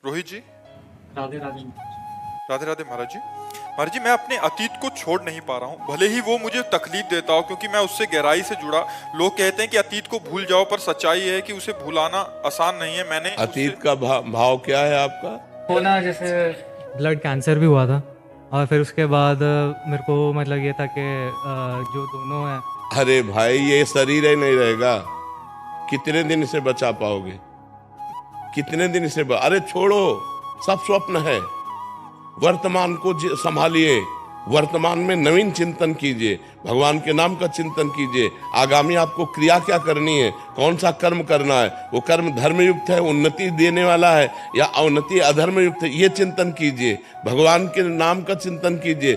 रोहित जी, राधे राधे। राधे राधे महाराज जी। महाराज जी, मैं अपने अतीत को छोड़ नहीं पा रहा हूँ, भले ही वो मुझे तकलीफ देता हो, क्योंकि मैं उससे गहराई से जुड़ा। लोग कहते हैं कि अतीत को भूल जाओ, पर सच्चाई है कि उसे भुलाना आसान नहीं है। मैंने अतीत का भाव क्या है आपका? वो ना जैसे ब्लड कैंसर भी हुआ था और फिर उसके बाद मेरे को मतलब ये था कि जो दोनों हैं। अरे भाई, ये शरीर ही नहीं रहेगा, कितने दिन से बचा पाओगे? कितने दिन से अरे छोड़ो, सब स्वप्न है। वर्तमान को संभालिए, वर्तमान में नवीन चिंतन कीजिए, भगवान के नाम का चिंतन कीजिए। आगामी आपको क्रिया क्या करनी है, कौन सा कर्म करना है, वो कर्म धर्म युक्त है, उन्नति देने वाला है या अवनति अधर्म युक्त है, ये चिंतन कीजिए। भगवान के नाम का चिंतन कीजिए।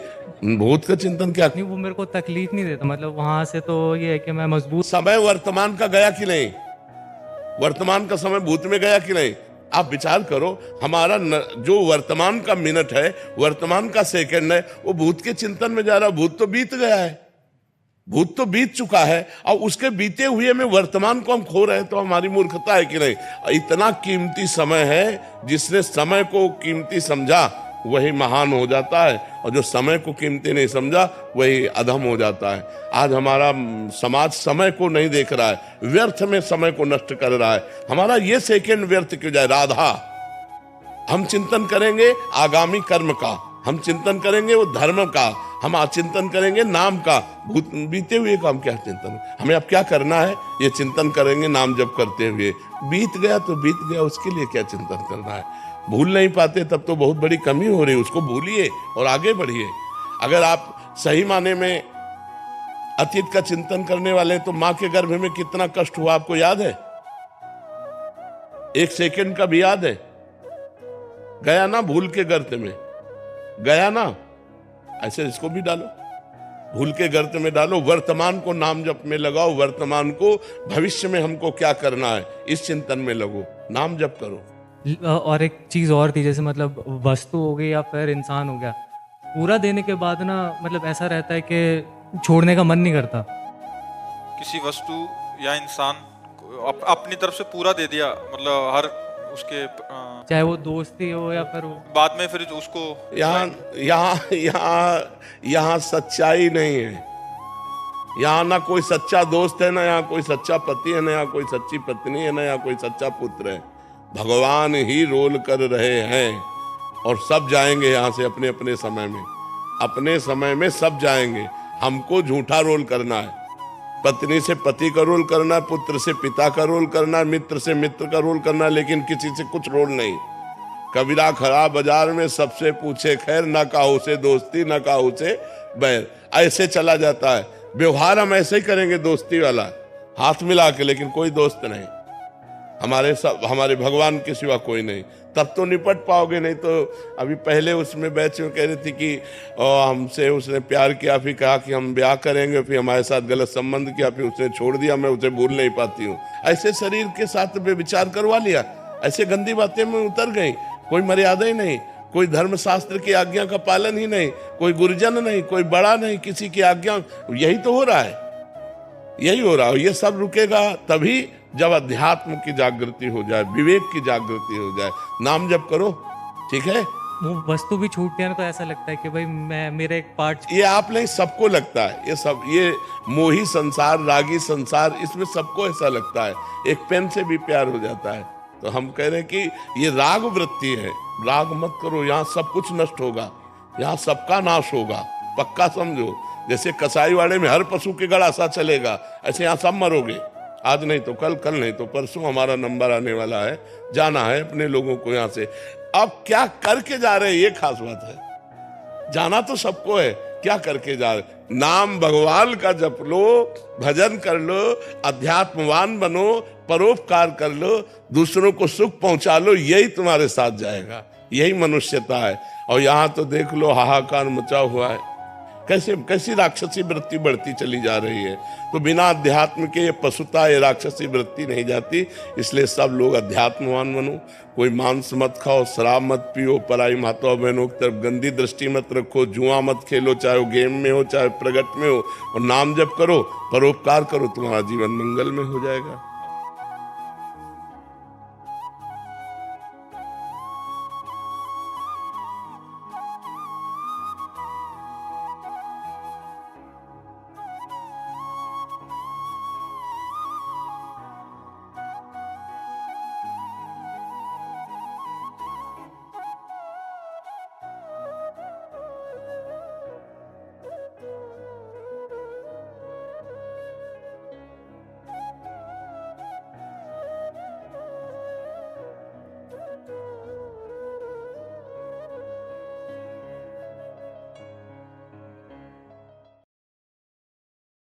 भूत का चिंतन क्या? नहीं, वो मेरे को तकलीफ नहीं देता, मतलब वहां से तो ये है कि मैं मजबूत। समय वर्तमान का गया कि नहीं? वर्तमान का समय भूत में गया कि नहीं? आप विचार करो, हमारा जो वर्तमान का मिनट है, वर्तमान का सेकंड है, वो भूत के चिंतन में जा रहा है। भूत तो बीत गया है, भूत तो बीत चुका है, और उसके बीते हुए में वर्तमान को हम खो रहे हैं, तो हमारी मूर्खता है कि नहीं? इतना कीमती समय है, जिसने समय को कीमती समझा वही महान हो जाता है, और जो समय को कीमती नहीं समझा वही अधम हो जाता है। आज हमारा समाज समय को नहीं देख रहा है, व्यर्थ में समय को नष्ट कर रहा है। हमारा ये सेकंड व्यर्थ क्यों जाए? राधा, हम चिंतन करेंगे आगामी कर्म का, हम चिंतन करेंगे वो धर्म का, हम चिंतन करेंगे नाम का। भूत बीते हुए का हम क्या चिंतन? हमें अब क्या करना है? ये चिंतन करेंगे नाम जप करते हुए। बीत गया तो बीत गया, उसके लिए क्या चिंतन करना है? भूल नहीं पाते तब तो बहुत बड़ी कमी हो रही है। उसको भूलिए और आगे बढ़िए। अगर आप सही माने में अतीत का चिंतन करने वाले हैं, तो मां के गर्भ में कितना कष्ट हुआ आपको याद है? एक सेकंड का भी याद है? गया ना भूल के गर्त में, गया ना? ऐसे इसको भी डालो, भूल के गर्त में डालो। वर्तमान को नाम जप में लगाओ, वर्तमान को भविष्य में हमको क्या करना है इस चिंतन में लगो, नाम जप करो। और एक चीज़ और थी, जैसे मतलब वस्तु हो गई या फिर इंसान हो गया, पूरा देने के बाद ना मतलब ऐसा रहता है कि छोड़ने का मन नहीं करता। किसी वस्तु या इंसान को अपनी तरफ से पूरा दे दिया, मतलब हर उसके चाहे वो दोस्ती हो या फिर बाद में फिर उसको यहाँ यहाँ यहाँ यहाँ सच्चाई नहीं है। यहाँ ना कोई सच्चा दोस्त है, ना यहाँ कोई सच्चा पति है, ना यहाँ कोई सच्ची पत्नी है, ना यहाँ कोई सच्चा पुत्र है। भगवान ही रोल कर रहे हैं, और सब जाएंगे यहाँ से अपने अपने समय में। अपने समय में सब जाएंगे। हमको झूठा रोल करना है, पत्नी से पति का रोल करना है, पुत्र से पिता का रोल करना है, मित्र से मित्र का रोल करना है, लेकिन किसी से कुछ रोल नहीं। कबीरा खड़ा बाजार में, सबसे पूछे खैर, ना काहू से दोस्ती ना काहू से बैर। ऐसे चला जाता है व्यवहार। हम ऐसे ही करेंगे दोस्ती वाला, हाथ मिला के, लेकिन कोई दोस्त नहीं। हमारे भगवान के सिवा कोई नहीं। तब तो निपट पाओगे, नहीं तो अभी पहले उसमें बैच में कह रही थी कि हमसे उसने प्यार किया, फिर कहा कि हम ब्याह करेंगे, फिर हमारे साथ गलत संबंध किया, फिर उसने छोड़ दिया, मैं उसे भूल नहीं पाती हूँ। ऐसे शरीर के साथ विचार करवा लिया, ऐसे गंदी बातें में उतर गई। कोई मर्यादा ही नहीं, कोई धर्म शास्त्र की आज्ञा का पालन ही नहीं, कोई गुरुजन नहीं, कोई बड़ा नहीं, किसी की आज्ञा। यही तो हो रहा है, यही हो रहा है। ये सब रुकेगा तभी जब अध्यात्म की जागृति हो जाए, विवेक की जागृति हो जाए। नाम जप करो, ठीक है? वो वस्तु भी छूटती है ना, तो ऐसा लगता है कि भाई मैं मेरा एक पार्ट। ये आप नहीं, सबको लगता है ये सब। ये मोही संसार, रागी संसार, इसमें सबको ऐसा लगता है। एक पेन से भी प्यार हो जाता है। तो हम कह रहे हैं कि ये राग वृत्ति है। राग मत करो, यहाँ सब कुछ नष्ट होगा, यहाँ सबका नाश होगा, पक्का समझो। जैसे कसाई वाड़े में हर पशु के गड़ा सा चलेगा, ऐसे यहाँ सब मरोगे। आज नहीं तो कल, कल नहीं तो परसों हमारा नंबर आने वाला है, जाना है अपने लोगों को यहाँ से। अब क्या करके जा रहे हैं, ये खास बात है। जाना तो सबको है, क्या करके जा रहे? नाम भगवान का जप लो, भजन कर लो, अध्यात्मवान बनो, परोपकार कर लो, दूसरों को सुख पहुंचा लो। यही तुम्हारे साथ जाएगा, यही मनुष्यता है। और यहाँ तो देख लो, हाहाकार मचा हुआ है। कैसी राक्षसी वृत्ति बढ़ती चली जा रही है। तो बिना अध्यात्म के ये पशुता, ये राक्षसी वृत्ति नहीं जाती। इसलिए सब लोग अध्यात्मवान बनो। कोई मांस मत खाओ, शराब मत पियो, पराई माताओं बहनों की तरफ गंदी दृष्टि मत रखो, जुआ मत खेलो, चाहे वो गेम में हो चाहे प्रगट में हो, और नाम जप करो, परोपकार करो, तुम्हारा जीवन मंगल में हो जाएगा।